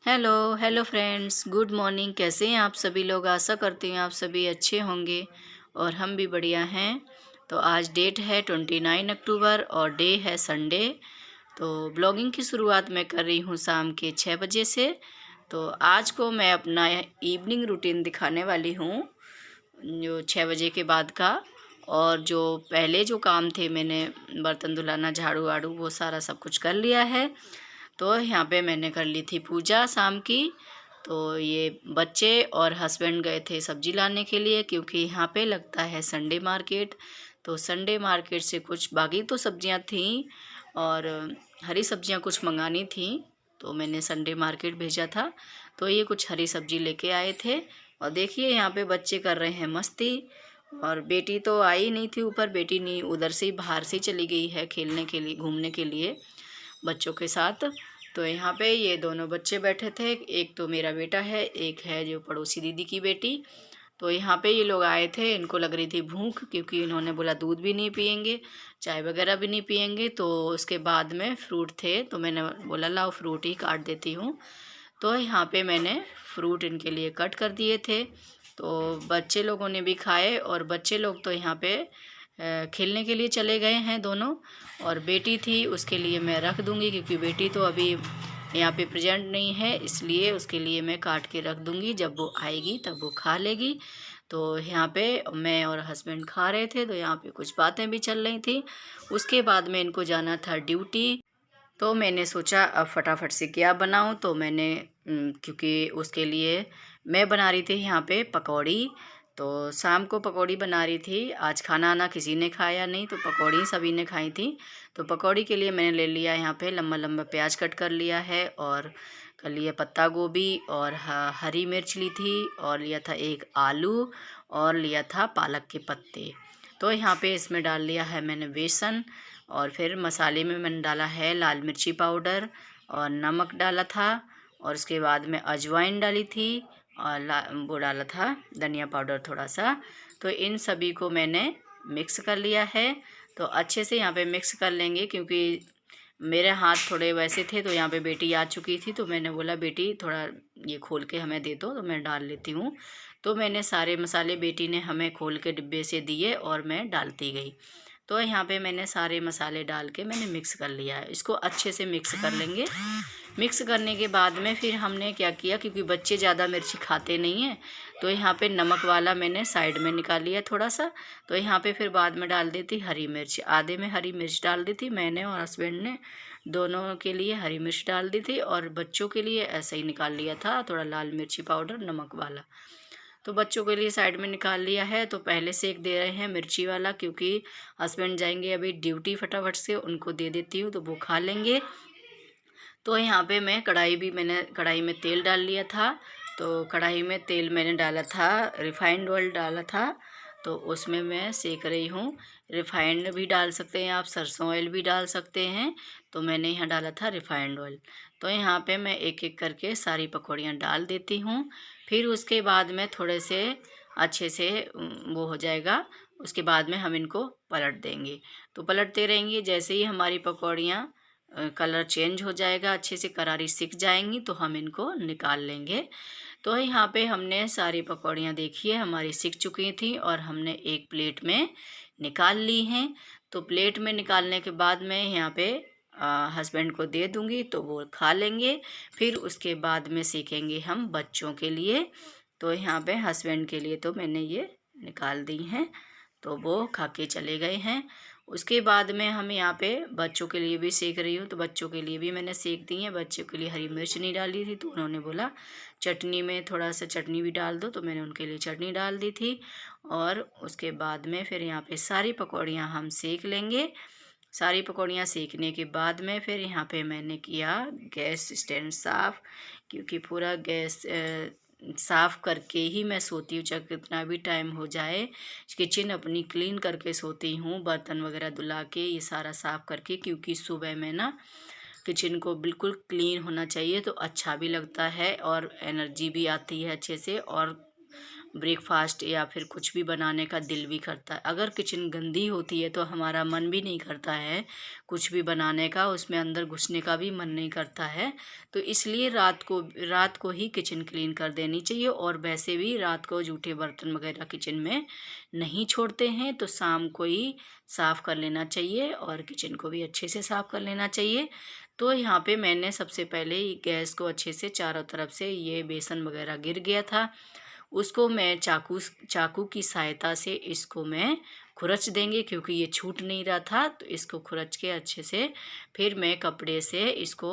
Hello hello friends, good morning. कैसे हैं आप सभी लोग? आशा करती हूँ आप सभी अच्छे होंगे और हम भी बढ़िया हैं। तो आज डेट है 29 अक्टूबर और डे है संडे। तो ब्लॉगिंग की शुरुआत मैं कर रही हूँ शाम के 6 बजे से। तो आज को मैं अपना इवनिंग रूटीन दिखाने वाली हूँ, जो 6 बजे के बाद का। और जो पहले जो काम थे, मैंने बर्तन धुलाना, झाड़ू वाड़ू वो सारा सब कुछ कर लिया है। तो यहाँ पे मैंने कर ली थी पूजा शाम की। तो ये बच्चे और हस्बैंड गए थे सब्जी लाने के लिए, क्योंकि यहाँ पे लगता है संडे मार्केट। तो संडे मार्केट से कुछ बाकी तो सब्जियाँ थीं और हरी सब्जियाँ कुछ मंगानी थी, तो मैंने संडे मार्केट भेजा था। तो ये कुछ हरी सब्जी लेके आए थे। और देखिए यहाँ पे बच्चे कर रहे हैं मस्ती। और बेटी तो आई नहीं थी ऊपर, बेटी नहीं, उधर से ही बाहर से चली गई है खेलने के लिए, घूमने के लिए बच्चों के साथ। तो यहाँ पे ये दोनों बच्चे बैठे थे, एक तो मेरा बेटा है, एक है जो पड़ोसी दीदी की बेटी। तो यहाँ पे ये लोग आए थे, इनको लग रही थी भूख, क्योंकि इन्होंने बोला दूध भी नहीं पियेंगे, चाय वगैरह भी नहीं पियेंगे। तो उसके बाद में फ्रूट थे, तो मैंने बोला लाओ फ्रूट ही काट देती हूँ। तो यहाँ पे मैंने फ्रूट इनके लिए कट कर दिए थे। तो बच्चे लोगों ने भी खाए और बच्चे लोग तो यहाँ पे खेलने के लिए चले गए हैं दोनों। और बेटी थी, उसके लिए मैं रख दूँगी, क्योंकि बेटी तो अभी यहाँ पे प्रेजेंट नहीं है, इसलिए उसके लिए मैं काट के रख दूँगी। जब वो आएगी तब वो खा लेगी। तो यहाँ पे मैं और हस्बैंड खा रहे थे, तो यहाँ पे कुछ बातें भी चल रही थी। उसके बाद में इनको जाना था ड्यूटी। तो मैंने सोचा अब फटाफट से क्या बनाऊं। तो मैंने क्योंकि उसके लिए मैं बना रही थी यहाँ पे पकौड़ी। तो शाम को पकौड़ी बना रही थी, आज खाना आना किसी ने खाया नहीं, तो पकौड़ी सभी ने खाई थी। तो पकौड़ी के लिए मैंने ले लिया यहाँ पे लंबा लंबा प्याज कट कर लिया है, और कर लिया पत्ता गोभी, और हरी मिर्च ली थी, और लिया था एक आलू, और लिया था पालक के पत्ते। तो यहाँ पे इसमें डाल लिया है मैंने बेसन। और फिर मसाले में मैंने डाला है लाल मिर्ची पाउडर और नमक डाला था, और उसके बाद में अजवाइन डाली थी, और वो डाला था धनिया पाउडर थोड़ा सा। तो इन सभी को मैंने मिक्स कर लिया है। तो अच्छे से यहाँ पे मिक्स कर लेंगे, क्योंकि मेरे हाथ थोड़े वैसे थे। तो यहाँ पे बेटी आ चुकी थी, तो मैंने बोला बेटी थोड़ा ये खोल के हमें दे दो, तो मैं डाल लेती हूँ। तो मैंने सारे मसाले बेटी ने हमें खोल के डिब्बे से दिए और मैं डालती गई। तो यहाँ पे मैंने सारे मसाले डाल के मैंने मिक्स कर लिया है, इसको अच्छे से मिक्स कर लेंगे। मिक्स करने के बाद में फिर हमने क्या किया, क्योंकि बच्चे ज़्यादा मिर्ची खाते नहीं हैं, तो यहाँ पे नमक वाला मैंने साइड में निकाल लिया थोड़ा सा। तो यहाँ पे फिर बाद में डाल दी थी हरी मिर्च, आधे में हरी मिर्च डाल दी थी मैंने और हस्बैंड ने, दोनों के लिए हरी मिर्च डाल दी थी। और बच्चों के लिए ऐसे ही निकाल लिया था थोड़ा लाल मिर्ची पाउडर नमक वाला। तो बच्चों के लिए साइड में निकाल लिया है। तो पहले सेक दे रहे हैं मिर्ची वाला, क्योंकि हस्बैंड जाएंगे अभी ड्यूटी, फटाफट से उनको दे देती हूँ तो वो खा लेंगे। तो यहाँ पे मैंने कढ़ाई में तेल डाल लिया था। तो कढ़ाई में तेल मैंने डाला था, रिफाइंड ऑयल डाला था। तो उसमें मैं सेक रही हूँ। रिफाइंड भी डाल सकते हैं आप, सरसों ऑयल भी डाल सकते हैं। तो मैंने यहाँ डाला था रिफाइंड ऑयल। तो यहाँ पे मैं एक एक करके सारी पकौड़ियाँ डाल देती हूँ। फिर उसके बाद में थोड़े से अच्छे से वो हो जाएगा, उसके बाद में हम इनको पलट देंगे। तो पलटते रहेंगे, जैसे ही हमारी पकौड़ियाँ कलर चेंज हो जाएगा, अच्छे से करारी सिक जाएंगी, तो हम इनको निकाल लेंगे। तो यहाँ पे हमने सारी पकौड़ियाँ देखिए हमारी सिक चुकी थी, और हमने एक प्लेट में निकाल ली हैं। तो प्लेट में निकालने के बाद मैं यहाँ पे हस्बैंड को दे दूँगी, तो वो खा लेंगे। फिर उसके बाद में सीखेंगे हम बच्चों के लिए। तो यहाँ पे हस्बैंड के लिए तो मैंने ये निकाल दी हैं, तो वो खा के चले गए हैं। उसके बाद में हम यहाँ पे बच्चों के लिए भी सेक रही हूँ। तो बच्चों के लिए भी मैंने सेक दी है। बच्चों के लिए हरी मिर्च नहीं डाली थी, तो उन्होंने बोला चटनी में थोड़ा सा चटनी भी डाल दो, तो मैंने उनके लिए चटनी डाल दी थी। और उसके बाद में फिर यहाँ पे सारी पकौड़ियाँ हम सेक लेंगे। सारी पकौड़ियाँ सेकने के बाद में फिर यहाँ पे मैंने किया गैस स्टैंड साफ़, क्योंकि पूरा गैस साफ़ करके ही मैं सोती हूँ, चाहे कितना भी टाइम हो जाए। किचन अपनी क्लीन करके सोती हूँ, बर्तन वगैरह धुला के ये सारा साफ़ करके, क्योंकि सुबह में ना किचन को बिल्कुल क्लीन होना चाहिए, तो अच्छा भी लगता है और एनर्जी भी आती है अच्छे से। और ब्रेकफास्ट या फिर कुछ भी बनाने का दिल भी करता है। अगर किचन गंदी होती है तो हमारा मन भी नहीं करता है कुछ भी बनाने का, उसमें अंदर घुसने का भी मन नहीं करता है। तो इसलिए रात को ही किचन क्लीन कर देनी चाहिए। और वैसे भी रात को जूठे बर्तन वगैरह किचन में नहीं छोड़ते हैं, तो शाम को ही साफ़ कर लेना चाहिए और किचन को भी अच्छे से साफ़ कर लेना चाहिए। तो यहाँ पे मैंने सबसे पहले गैस को अच्छे से चारों तरफ से, ये बेसन वगैरह गिर गया था, उसको मैं चाकू की सहायता से इसको मैं खुरच देंगे, क्योंकि ये छूट नहीं रहा था। तो इसको खुरच के अच्छे से फिर मैं कपड़े से इसको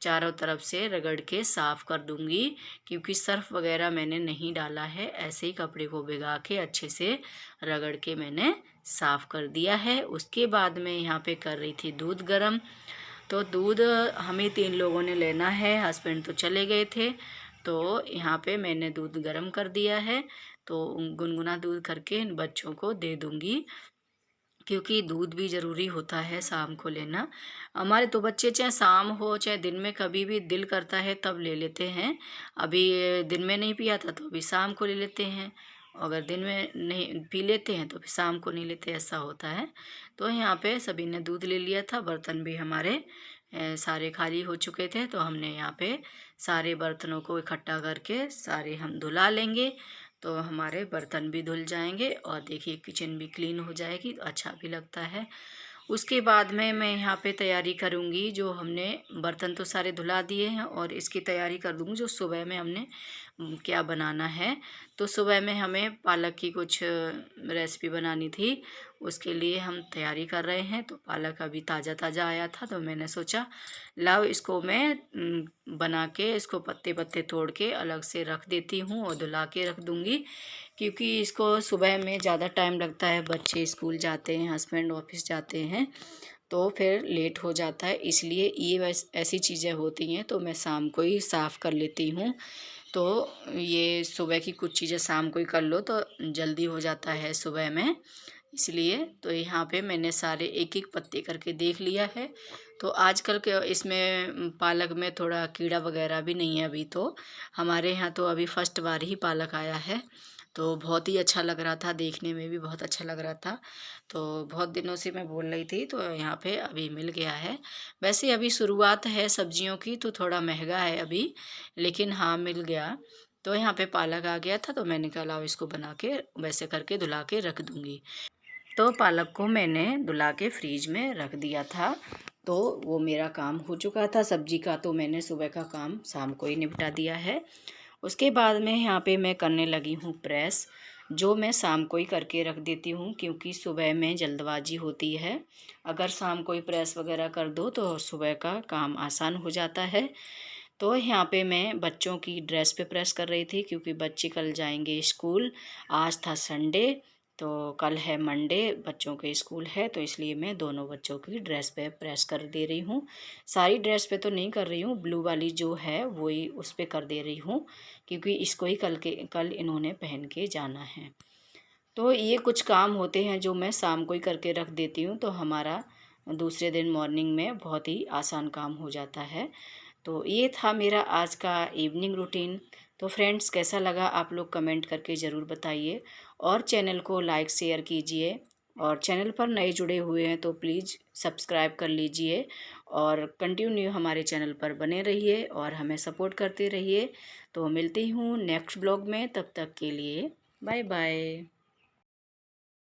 चारों तरफ से रगड़ के साफ़ कर दूंगी, क्योंकि सर्फ वगैरह मैंने नहीं डाला है। ऐसे ही कपड़े को भिगा के अच्छे से रगड़ के मैंने साफ़ कर दिया है। उसके बाद मैं यहाँ पे कर रही थी दूध गरम। तो दूध हमें 3 लोगों ने लेना है, हस्बैंड तो चले गए थे। तो यहाँ पे मैंने दूध गर्म कर दिया है, तो गुनगुना दूध करके इन बच्चों को दे दूँगी, क्योंकि दूध भी ज़रूरी होता है शाम को लेना। हमारे तो बच्चे चाहे शाम हो चाहे दिन में कभी भी दिल करता है तब ले लेते हैं। अभी दिन में नहीं पिया था तो अभी शाम को ले लेते हैं, अगर दिन में नहीं पी लेते हैं तो फिर शाम को नहीं लेते, ऐसा होता है। तो यहाँ पे सभी ने दूध ले लिया था, बर्तन भी हमारे सारे खाली हो चुके थे। तो हमने यहाँ पे सारे बर्तनों को इकट्ठा करके सारे हम धुला लेंगे, तो हमारे बर्तन भी धुल जाएंगे और देखिए किचन भी क्लीन हो जाएगी, तो अच्छा भी लगता है। उसके बाद में मैं यहाँ पे तैयारी करूँगी, जो हमने बर्तन तो सारे धुला दिए हैं और इसकी तैयारी कर दूँगी जो सुबह में हमने क्या बनाना है। तो सुबह में हमें पालक की कुछ रेसिपी बनानी थी, उसके लिए हम तैयारी कर रहे हैं। तो पालक अभी ताज़ा ताज़ा आया था, तो मैंने सोचा लाओ इसको मैं बना के इसको पत्ते पत्ते तोड़ के अलग से रख देती हूँ और धुला के रख दूँगी, क्योंकि इसको सुबह में ज़्यादा टाइम लगता है, बच्चे स्कूल जाते हैं, हस्बैंड ऑफिस जाते हैं, तो फिर लेट हो जाता है। इसलिए ये ऐसी चीज़ें होती हैं तो मैं शाम को ही साफ़ कर लेती हूँ। तो ये सुबह की कुछ चीज़ें शाम को ही कर लो तो जल्दी हो जाता है सुबह में, इसलिए। तो यहाँ पे मैंने सारे एक एक पत्ते करके देख लिया है। तो आजकल के इसमें पालक में थोड़ा कीड़ा वगैरह भी नहीं है अभी, तो हमारे यहाँ तो अभी फर्स्ट बार ही पालक आया है, तो बहुत ही अच्छा लग रहा था, देखने में भी बहुत अच्छा लग रहा था। तो बहुत दिनों से मैं बोल रही थी, तो यहाँ पे अभी मिल गया है। वैसे अभी शुरुआत है सब्जियों की, तो थोड़ा महंगा है अभी, लेकिन हाँ मिल गया। तो यहाँ पे पालक आ गया था, तो मैंने कहा लाओ इसको बना के वैसे करके धुला के रख दूँगी। तो पालक को मैंने धुला के फ्रीज में रख दिया था, तो वो मेरा काम हो चुका था सब्जी का। तो मैंने सुबह का काम शाम को ही निपटा दिया है। उसके बाद में यहाँ पे मैं करने लगी हूँ प्रेस, जो मैं शाम को ही करके रख देती हूँ, क्योंकि सुबह में जल्दबाजी होती है। अगर शाम को ही प्रेस वगैरह कर दो तो सुबह का काम आसान हो जाता है। तो यहाँ पे मैं बच्चों की ड्रेस पे प्रेस कर रही थी, क्योंकि बच्चे कल जाएंगे स्कूल। आज था संडे, तो कल है मंडे, बच्चों के स्कूल है, तो इसलिए मैं दोनों बच्चों की ड्रेस पे प्रेस कर दे रही हूँ। सारी ड्रेस पे तो नहीं कर रही हूँ, ब्लू वाली जो है वही उस पे कर दे रही हूँ, क्योंकि इसको ही कल इन्होंने पहन के जाना है। तो ये कुछ काम होते हैं जो मैं शाम को ही करके रख देती हूँ, तो हमारा दूसरे दिन मॉर्निंग में बहुत ही आसान काम हो जाता है। तो ये था मेरा आज का इवनिंग रूटीन। तो फ्रेंड्स, कैसा लगा आप लोग कमेंट करके ज़रूर बताइए, और चैनल को लाइक शेयर कीजिए, और चैनल पर नए जुड़े हुए हैं तो प्लीज़ सब्सक्राइब कर लीजिए, और कंटिन्यू हमारे चैनल पर बने रहिए और हमें सपोर्ट करते रहिए। तो मिलती हूँ नेक्स्ट ब्लॉग में, तब तक के लिए बाय बाय।